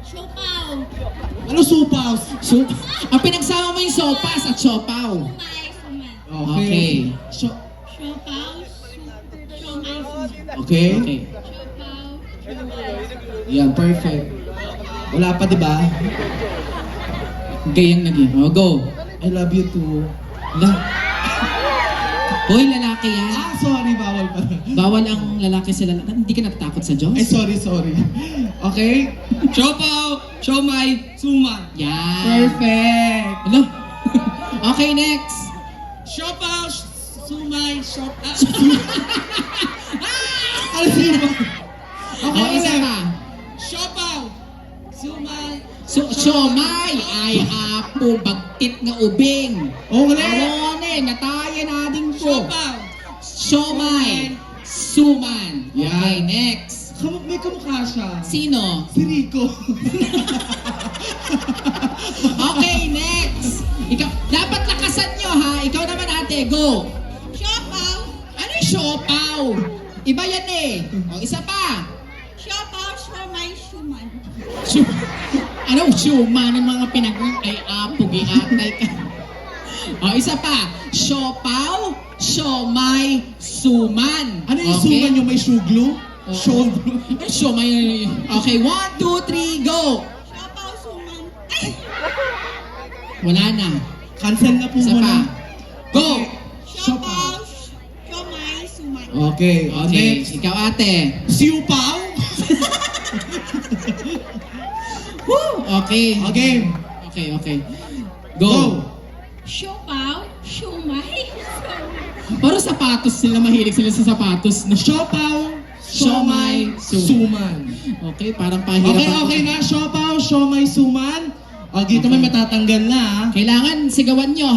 Siopaw. Ano supaw? Ang pinagsama mo yung sopas at siopaw. Suman. Okay. Siopaw. Siomay. Okay. Okay. Siopaw. Yan, perfect. Wala pa, di ba? Gayang naging. Oh, go. I love you too. Hoy, lalaki yan. Ah, sorry, bawal pa. Bawal ang lalaki sa lalaki. Hindi ka natatakot sa Diyos? Ay, sorry. Okay? Siopaw, siomay, suman. Yan. Perfect. Ano? Okay, next. Siopaw, sumay, Ano sino? Okay, Oh, isa pa. Siopaw, sumay. Siomay ay apo bagtit nga ubing. Oh, ulit. Awone, nataya na din po. Siopaw. Siomay. Suman. Okay, Yan. next. May kamukha siya. Sino? Si Rico. Okay, next. Ikaw, dapat lakasan nyo ha. Ikaw naman ate, go. Siopaw. Ano yung siopaw? Iba yan eh. O, isa pa. Siopaw. Siomay. Suman. Ano, siuma ng mga ay apugi atay ka. O, isa pa. Siopaw, siomay, suman. Ano yung suman yung may suglo? Oo. Suglo. Ay, siomay. Okay, 1, 2, 3, go. Siopaw. Suman. Ay! Wala na. Cancel na po Isa pa. muna. Go. Siopaw. Siomay. Suman. Okay, Okay, next. ikaw ate. Siupaw. Woo! Okay. Okay. Okay. Go. Go. Siopaw. Siomay. Para sapatos sila, mahilig sila sa sapatos. No? Siopaw, Siomay, suman. Okay, parang pahirap. Okay na. Siopaw, siomay, suman. O, dito may matatanggal na. Kailangan sigawan nyo.